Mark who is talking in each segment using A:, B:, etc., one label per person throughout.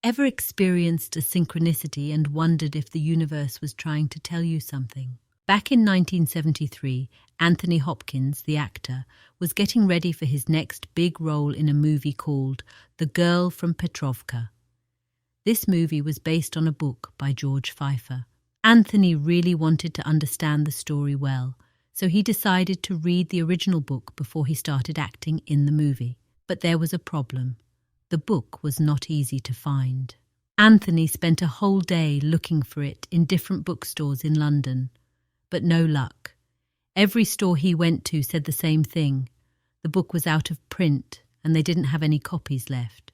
A: Ever experienced a synchronicity and wondered if the universe was trying to tell you something? Back in 1973, Anthony Hopkins, the actor, was getting ready for his next big role in a movie called The Girl from Petrovka. This movie was based on a book by George Pfeiffer. Anthony really wanted to understand the story well, so he decided to read the original book before he started acting in the movie. But there was a problem. The book was not easy to find. Anthony spent a whole day looking for it in different bookstores in London, but no luck. Every store he went to said the same thing. The book was out of print and they didn't have any copies left.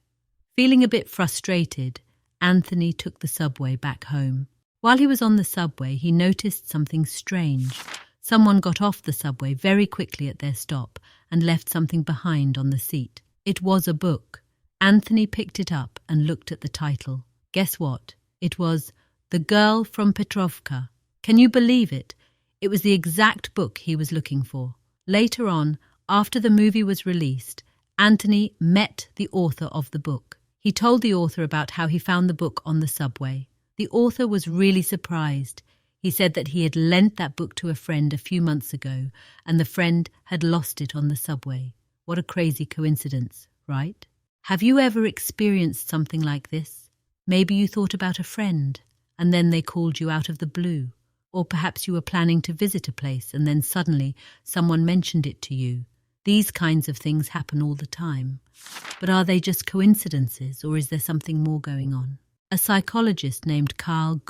A: Feeling a bit frustrated, Anthony took the subway back home. While he was on the subway, he noticed something strange. Someone got off the subway very quickly at their stop and left something behind on the seat. It was a book. Anthony picked it up and looked at the title. Guess what? It was The Girl from Petrovka. Can you believe it? It was the exact book he was looking for. Later on, after the movie was released, Anthony met the author of the book. He told the author about how he found the book on the subway. The author was really surprised. He said that he had lent that book to a friend a few months ago and the friend had lost it on the subway. What a crazy coincidence, right? Have you ever experienced something like this? Maybe you thought about a friend and then they called you out of the blue. Or perhaps you were planning to visit a place and then suddenly someone mentioned it to you. These kinds of things happen all the time. But are they just coincidences or is there something more going on? A psychologist named Carl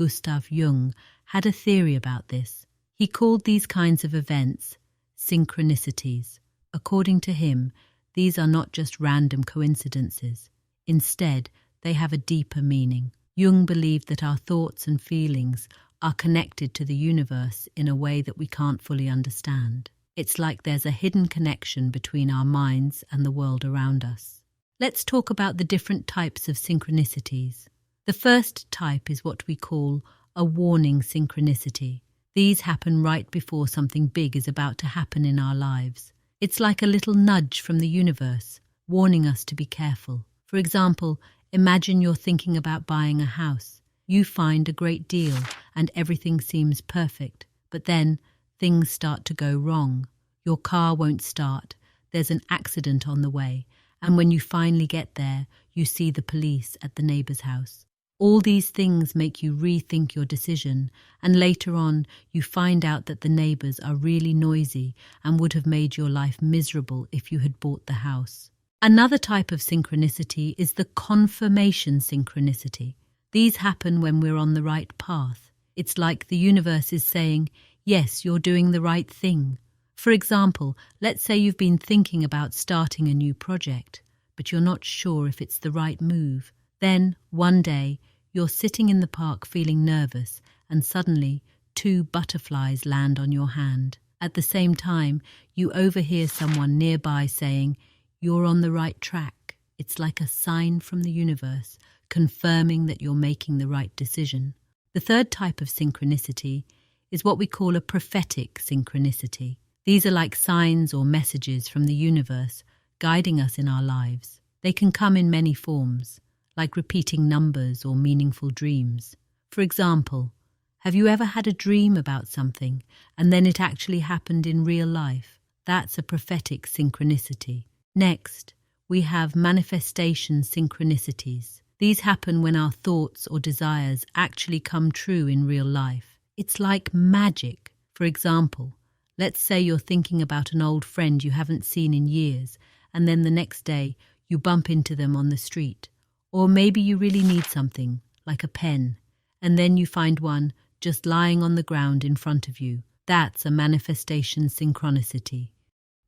A: Jung had a theory about this. He called these kinds of events synchronicities. According to him, these are not just random coincidences. Instead, they have a deeper meaning. Jung believed that our thoughts and feelings are connected to the universe in a way that we can't fully understand. It's like there's a hidden connection between our minds and the world around us. Let's talk about the different types of synchronicities. The first type is what we call a warning synchronicity. These happen right before something big is about to happen in our lives. It's like a little nudge from the universe, warning us to be careful. For example, imagine you're thinking about buying a house. You find a great deal and everything seems perfect, but then things start to go wrong. Your car won't start, there's an accident on the way, and when you finally get there, you see the police at the neighbour's house. All these things make you rethink your decision, and later on you find out that the neighbours are really noisy and would have made your life miserable if you had bought the house. Another type of synchronicity is the confirmation synchronicity. These happen when we're on the right path. It's like the universe is saying, yes, you're doing the right thing. For example, let's say you've been thinking about starting a new project, but you're not sure if it's the right move. Then, one day, you're sitting in the park feeling nervous and suddenly 2 butterflies land on your hand. At the same time, you overhear someone nearby saying, you're on the right track. It's like a sign from the universe, confirming that you're making the right decision. The third type of synchronicity is what we call a prophetic synchronicity. These are like signs or messages from the universe guiding us in our lives. They can come in many forms, like repeating numbers or meaningful dreams. For example, have you ever had a dream about something and then it actually happened in real life? That's a prophetic synchronicity. Next, we have manifestation synchronicities. These happen when our thoughts or desires actually come true in real life. It's like magic. For example, let's say you're thinking about an old friend you haven't seen in years, and then the next day you bump into them on the street. Or maybe you really need something, like a pen, and then you find one just lying on the ground in front of you. That's a manifestation synchronicity.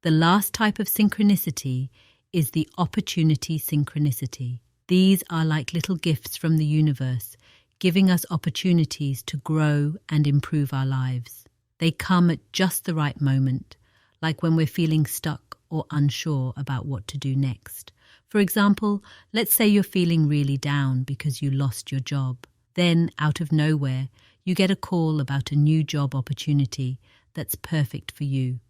A: The last type of synchronicity is the opportunity synchronicity. These are like little gifts from the universe, giving us opportunities to grow and improve our lives. They come at just the right moment, like when we're feeling stuck or unsure about what to do next. For example, let's say you're feeling really down because you lost your job. Then, out of nowhere, you get a call about a new job opportunity that's perfect for you.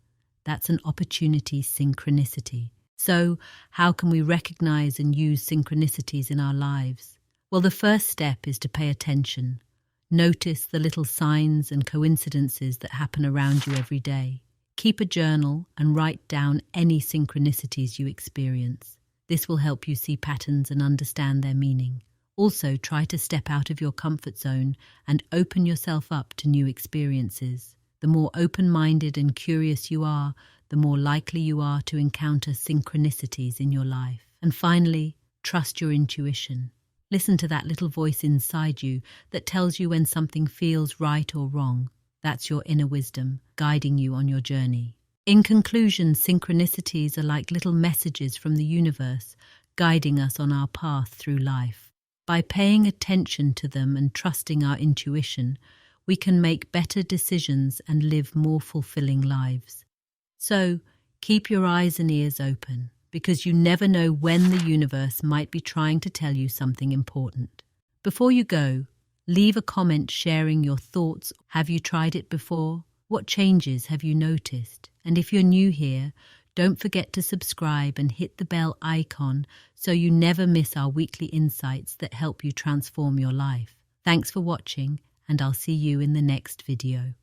A: That's an opportunity synchronicity. So, how can we recognize and use synchronicities in our lives? Well, the first step is to pay attention. Notice the little signs and coincidences that happen around you every day. Keep a journal and write down any synchronicities you experience. This will help you see patterns and understand their meaning. Also, try to step out of your comfort zone and open yourself up to new experiences. The more open-minded and curious you are, the more likely you are to encounter synchronicities in your life. And finally, trust your intuition. Listen to that little voice inside you that tells you when something feels right or wrong. That's your inner wisdom guiding you on your journey. In conclusion, synchronicities are like little messages from the universe guiding us on our path through life. By paying attention to them and trusting our intuition, we can make better decisions and live more fulfilling lives. So, keep your eyes and ears open, because you never know when the universe might be trying to tell you something important. Before you go, leave a comment sharing your thoughts. Have you tried it before? What changes have you noticed? And if you're new here, don't forget to subscribe and hit the bell icon so you never miss our weekly insights that help you transform your life. Thanks for watching, and I'll see you in the next video.